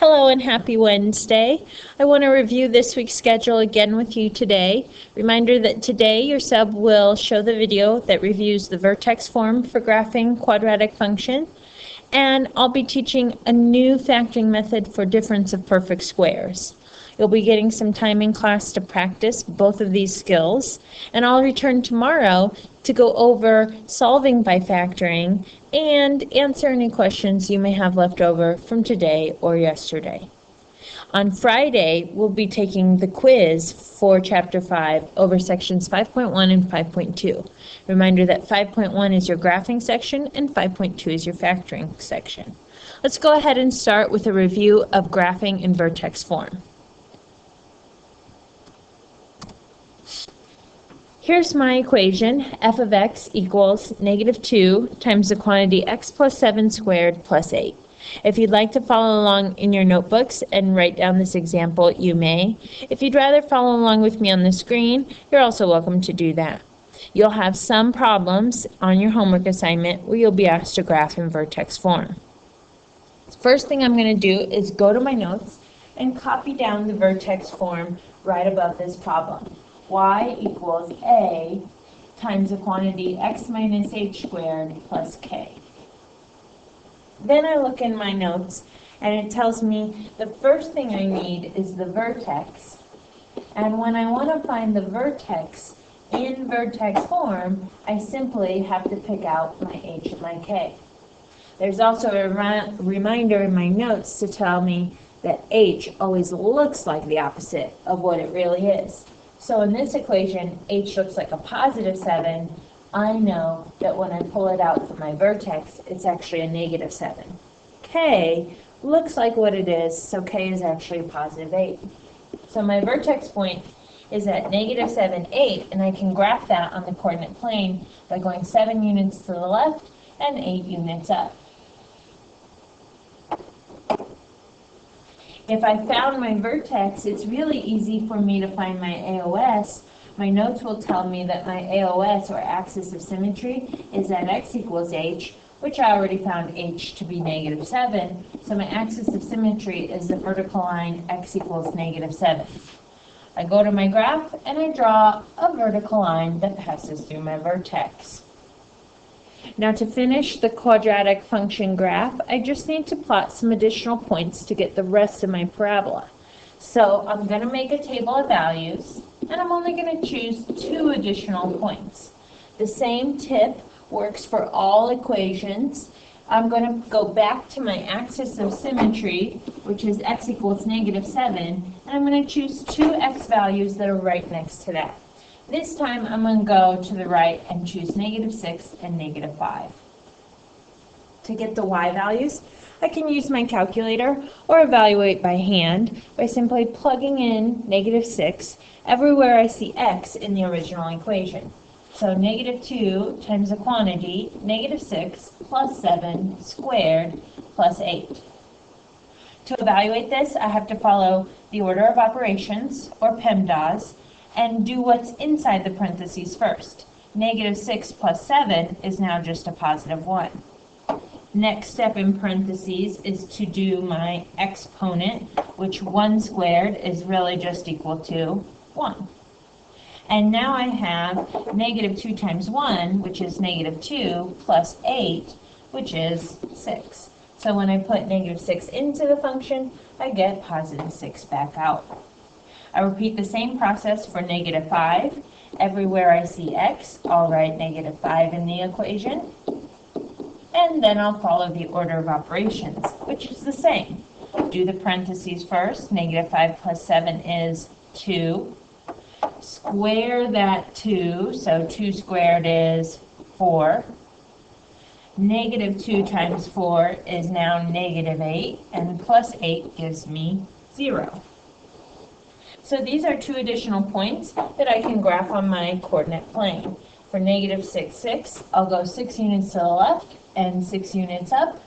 Hello and happy Wednesday. I want to review this week's schedule again with you today. Reminder that today your sub will show the video that reviews the vertex form for graphing quadratic function, and I'll be teaching a new factoring method for difference of perfect squares. You'll be getting some time in class to practice both of these skills, and I'll return tomorrow to go over solving by factoring and answer any questions you may have left over from today or yesterday. On Friday, we'll be taking the quiz for Chapter 5 over sections 5.1 and 5.2. Reminder that 5.1 is your graphing section and 5.2 is your factoring section. Let's go ahead and start with a review of graphing in vertex form. Here's my equation, f of x equals -2 times the quantity x plus 7 squared plus 8. If you'd like to follow along in your notebooks and write down this example, you may. If you'd rather follow along with me on the screen, you're also welcome to do that. You'll have some problems on your homework assignment where you'll be asked to graph in vertex form. First thing I'm going to do is go to my notes and copy down the vertex form right above this problem. Y equals a times the quantity x minus h squared plus k. Then I look in my notes and it tells me the first thing I need is the vertex. And when I want to find the vertex in vertex form, I simply have to pick out my h and my k. There's also a reminder in my notes to tell me that h always looks like the opposite of what it really is. So in this equation, h looks like a positive 7. I know that when I pull it out from my vertex, it's actually a negative 7. K looks like what it is, so k is actually a positive 8. So my vertex point is at negative 7, 8, and I can graph that on the coordinate plane by going 7 units to the left and 8 units up. If I found my vertex, it's really easy for me to find my AOS. My notes will tell me that my AOS, or axis of symmetry, is at x equals h, which I already found h to be negative 7. So my axis of symmetry is the vertical line x equals negative 7. I go to my graph and I draw a vertical line that passes through my vertex. Now to finish the quadratic function graph, I just need to plot some additional points to get the rest of my parabola. So I'm going to make a table of values, and I'm only going to choose 2 additional points. The same tip works for all equations. I'm going to go back to my axis of symmetry, which is x equals negative 7, and I'm going to choose 2 x values that are right next to that. This time I'm going to go to the right and choose negative 6 and negative 5. To get the y values, I can use my calculator or evaluate by hand by simply plugging in negative 6 everywhere I see x in the original equation. So negative 2 times the quantity, negative 6 plus 7 squared plus 8. To evaluate this, I have to follow the order of operations, or PEMDAS, and do what's inside the parentheses first. Negative 6 plus 7 is now just a positive 1. Next step in parentheses is to do my exponent, which 1 squared is really just equal to 1. And now I have negative 2 times 1, which is negative 2, plus 8, which is 6. So when I put negative 6 into the function, I get positive 6 back out. I repeat the same process for negative 5. Everywhere I see x, I'll write negative 5 in the equation. And then I'll follow the order of operations, which is the same. Do the parentheses first. Negative 5 plus 7 is 2. Square that 2, so 2 squared is 4. Negative 2 times 4 is now negative 8, and plus 8 gives me 0. So these are 2 additional points that I can graph on my coordinate plane. For negative 6, 6, I'll go 6 units to the left and 6 units up.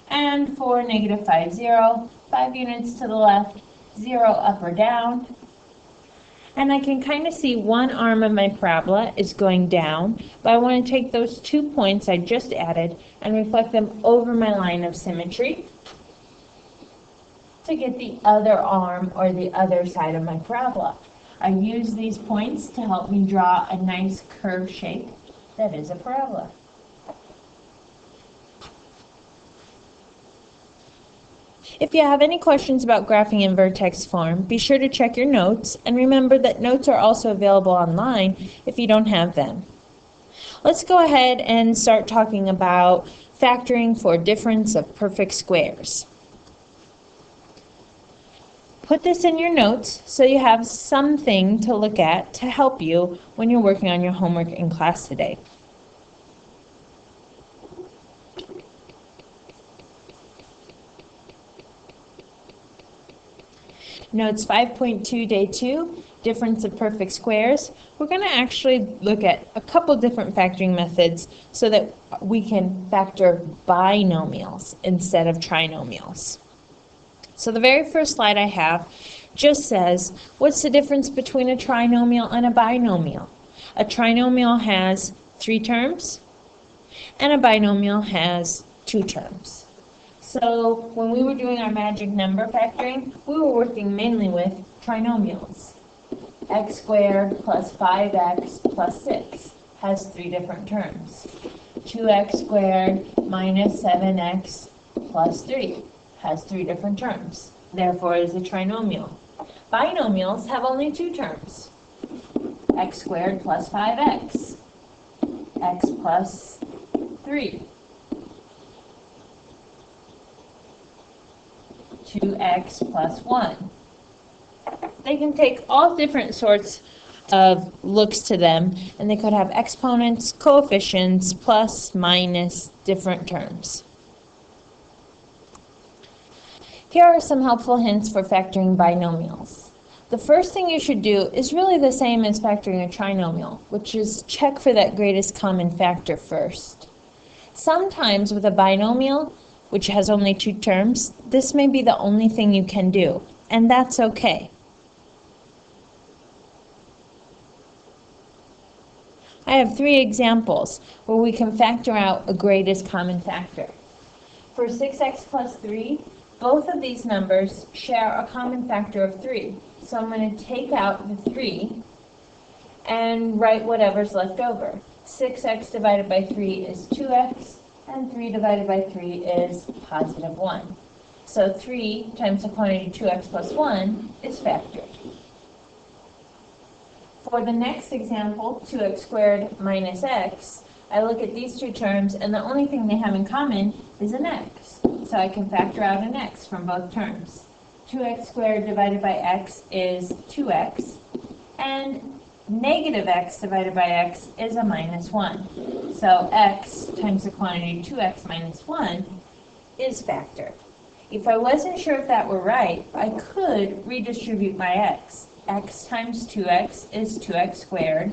And for negative 5, 0, 5 units to the left, 0 up or down. And I can kind of see one arm of my parabola is going down, but I want to take those 2 points I just added and reflect them over my line of symmetry. to get the other arm or the other side of my parabola. I use these points to help me draw a nice curved shape that is a parabola. If you have any questions about graphing in vertex form, be sure to check your notes, and remember that notes are also available online if you don't have them. Let's go ahead and start talking about factoring for difference of perfect squares. Put this in your notes so you have something to look at to help you when you're working on your homework in class today. Notes 5.2, Day 2, Difference of Perfect Squares. We're going to actually look at a couple different factoring methods so that we can factor binomials instead of trinomials. So the very first slide I have just says, what's the difference between a trinomial and a binomial? A trinomial has 3 terms, and a binomial has 2 terms. So when we were doing our magic number factoring, we were working mainly with trinomials. X squared plus 5x plus 6 has 3 different terms. 2x squared minus 7x plus 3 has 3 different terms. Therefore, it is a trinomial. Binomials have only 2 terms. X squared plus 5x. X plus 3. 2x plus 1. They can take all different sorts of looks to them, and they could have exponents, coefficients, plus, minus, different terms. Here are some helpful hints for factoring binomials. The first thing you should do is really the same as factoring a trinomial, which is check for that greatest common factor first. Sometimes with a binomial, which has only 2 terms, this may be the only thing you can do, and that's okay. I have 3 examples where we can factor out a greatest common factor. For 6x plus 3, both of these numbers share a common factor of 3. So I'm going to take out the 3 and write whatever's left over. 6x divided by 3 is 2x, and 3 divided by 3 is positive 1. So 3 times the quantity 2x plus 1 is factored. For the next example, 2x squared minus x, I look at these 2 terms, and the only thing they have in common is an x. So I can factor out an x from both terms. 2x squared divided by x is 2x, and negative x divided by x is a minus 1. So x times the quantity 2x minus 1 is factored. If I wasn't sure if that were right, I could redistribute my x. X times 2x is 2x squared,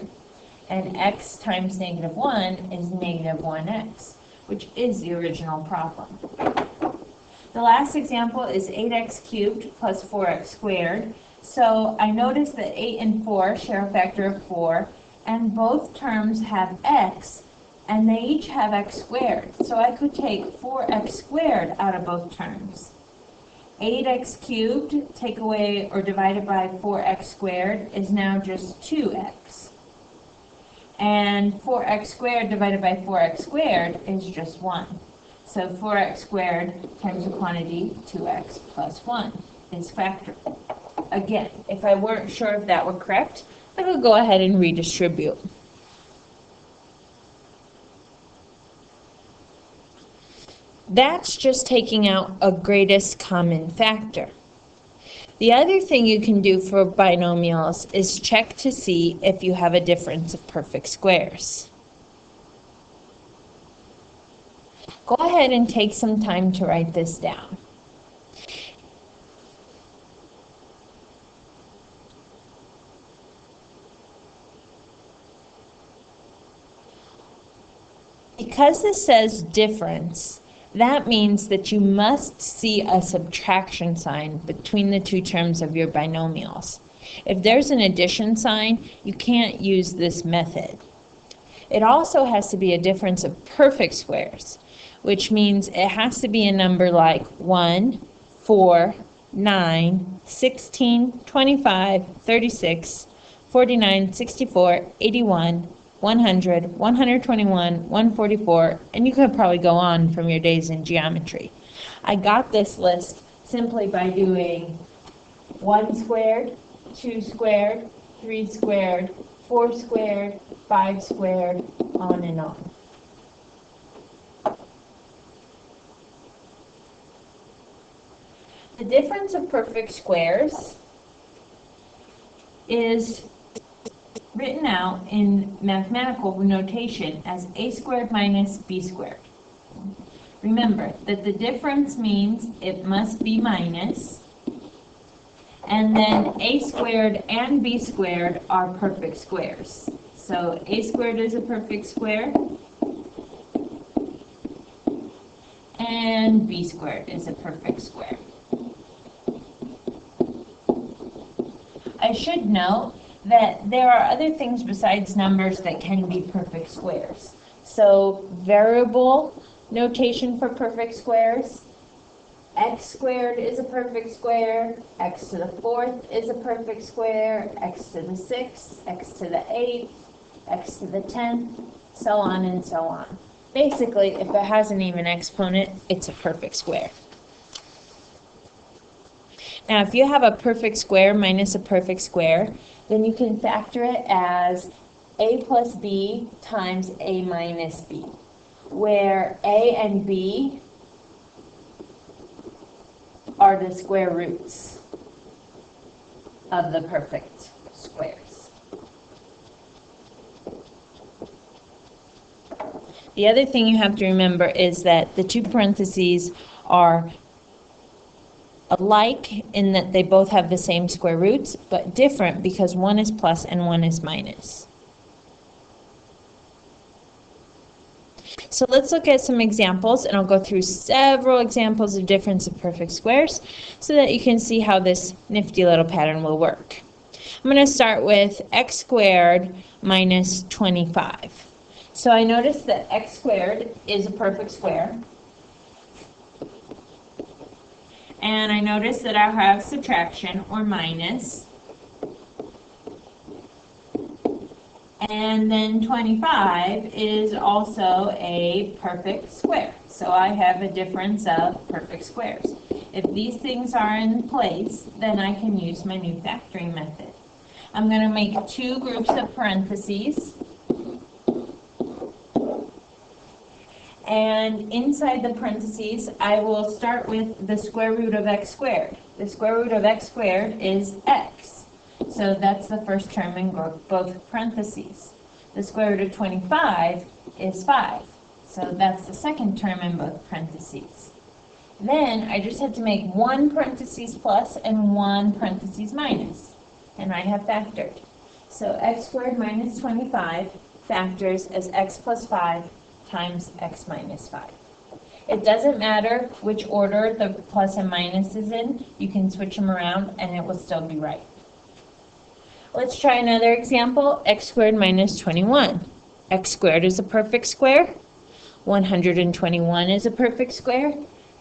and x times negative 1 is negative 1x, which is the original problem. The last example is 8x cubed plus 4x squared. So I notice that 8 and 4 share a factor of 4, and both terms have x, and they each have x squared. So I could take 4x squared out of both terms. 8x cubed, take away or divided by 4x squared, is now just 2x. And 4x squared divided by 4x squared is just 1. So 4x squared times the quantity 2x plus 1 is factored. Again, if I weren't sure if that were correct, I would go ahead and redistribute. That's just taking out a greatest common factor. The other thing you can do for binomials is check to see if you have a difference of perfect squares. Go ahead and take some time to write this down. Because this says difference, that means that you must see a subtraction sign between the 2 terms of your binomials. If there's an addition sign, you can't use this method. It also has to be a difference of perfect squares, which means it has to be a number like 1, 4, 9, 16, 25, 36, 49, 64, 81, 100, 121, 144, and you could probably go on from your days in geometry. I got this list simply by doing 1 squared, 2 squared, 3 squared, 4 squared, 5 squared, on and on. The difference of perfect squares is written out in mathematical notation as a squared minus b squared. Remember that the difference means it must be minus, and then a squared and b squared are perfect squares. So a squared is a perfect square, and b squared is a perfect square. I should note that there are other things besides numbers that can be perfect squares. So variable notation for perfect squares, x squared is a perfect square, x to the 4th is a perfect square, x to the 6th, x to the 8th, x to the 10th, so on and so on. Basically, if it has an even exponent, it's a perfect square. Now, if you have a perfect square minus a perfect square, then you can factor it as a plus b times a minus b, where a and b are the square roots of the perfect squares. The other thing you have to remember is that the two parentheses are alike in that they both have the same square roots, but different because one is plus and one is minus. So let's look at some examples, and I'll go through several examples of difference of perfect squares so that you can see how this nifty little pattern will work. I'm going to start with x squared minus 25. So I notice that x squared is a perfect square. And I notice that I have subtraction, or minus. And then 25 is also a perfect square. So I have a difference of perfect squares. If these things are in place, then I can use my new factoring method. I'm going to make two groups of parentheses. And inside the parentheses, I will start with the square root of x squared. The square root of x squared is x. So that's the first term in both parentheses. The square root of 25 is 5. So that's the second term in both parentheses. Then I just have to make one parentheses plus and one parentheses minus. And I have factored. So x squared minus 25 factors as x plus 5 times x minus 5. It doesn't matter which order the plus and minus is in. You can switch them around and it will still be right. Let's try another example. X squared minus 21. X squared is a perfect square. 121 is a perfect square.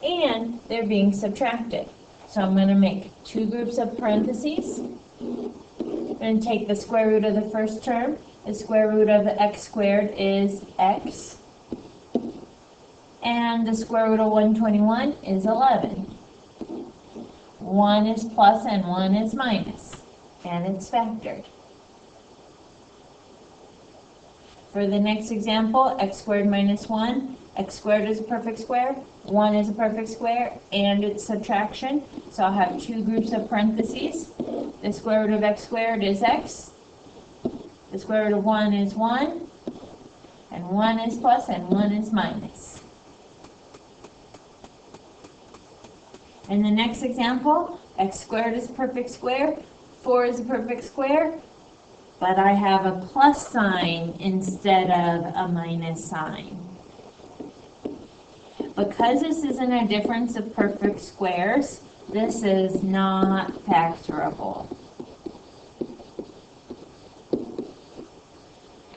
And they're being subtracted. So I'm going to make two groups of parentheses. I'm going to take the square root of the first term. The square root of x squared is x. And the square root of 121 is 11. One is plus and one is minus. And it's factored. For the next example, x squared minus 1. X squared is a perfect square. 1 is a perfect square. And it's subtraction. So I'll have two groups of parentheses. The square root of x squared is x. The square root of 1 is 1. And 1 is plus and 1 is minus. In the next example, x squared is a perfect square, 4 is a perfect square, but I have a plus sign instead of a minus sign. Because this isn't a difference of perfect squares, this is not factorable.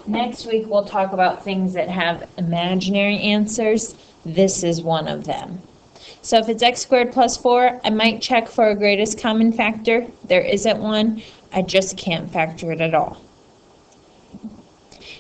Next week we'll talk about things that have imaginary answers. This is one of them. So if it's x squared plus 4, I might check for a greatest common factor. There isn't one. I just can't factor it at all.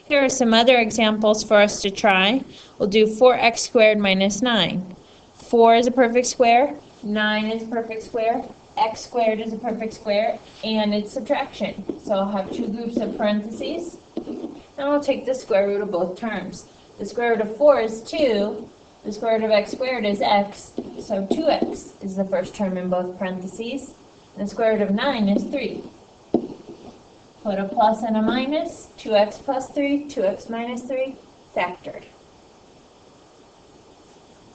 Here are some other examples for us to try. We'll do 4x squared minus 9. 4 is a perfect square, 9 is a perfect square, x squared is a perfect square, and it's subtraction. So I'll have two groups of parentheses, and I'll take the square root of both terms. The square root of 4 is 2, the square root of x squared is x, so 2x is the first term in both parentheses, and the square root of 9 is 3. Put a plus and a minus, 2x plus 3, 2x minus 3, factored.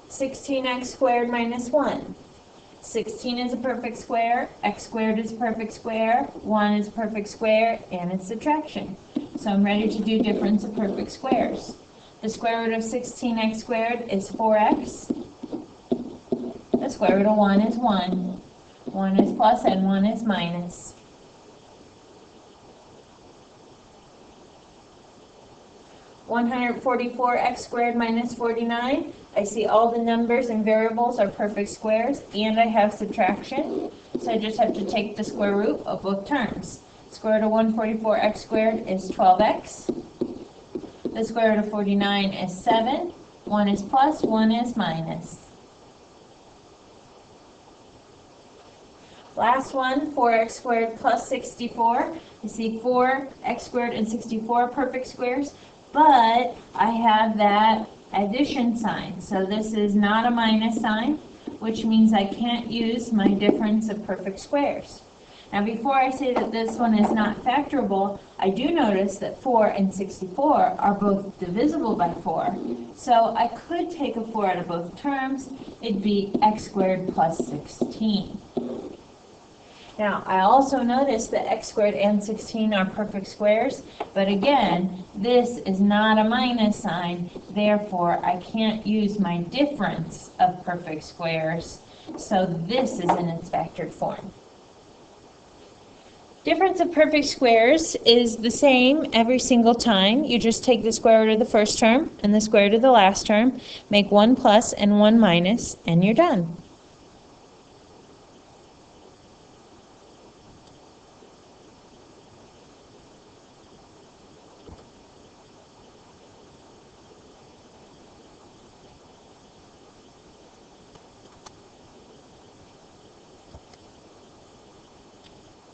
16x squared minus 1. 16 is a perfect square, x squared is a perfect square, 1 is a perfect square, and it's subtraction. So I'm ready to do difference of perfect squares. The square root of 16x squared is 4x. The square root of 1 is 1. 1 is plus and 1 is minus. 144x squared minus 49. I see all the numbers and variables are perfect squares, and I have subtraction, so I just have to take the square root of both terms. Square root of 144x squared is 12x. The square root of 49 is 7. 1 is plus, 1 is minus. Last one, 4x squared plus 64. You see 4x squared and 64 perfect squares, but I have that addition sign. So this is not a minus sign, which means I can't use my difference of perfect squares. Now before I say that this one is not factorable, I do notice that 4 and 64 are both divisible by 4. So I could take a 4 out of both terms. It'd be x squared plus 16. Now, I also notice that x squared and 16 are perfect squares, but again, this is not a minus sign, therefore I can't use my difference of perfect squares, so this is in its factored form. Difference of perfect squares is the same every single time. You just take the square root of the first term and the square root of the last term, make one plus and one minus, and you're done.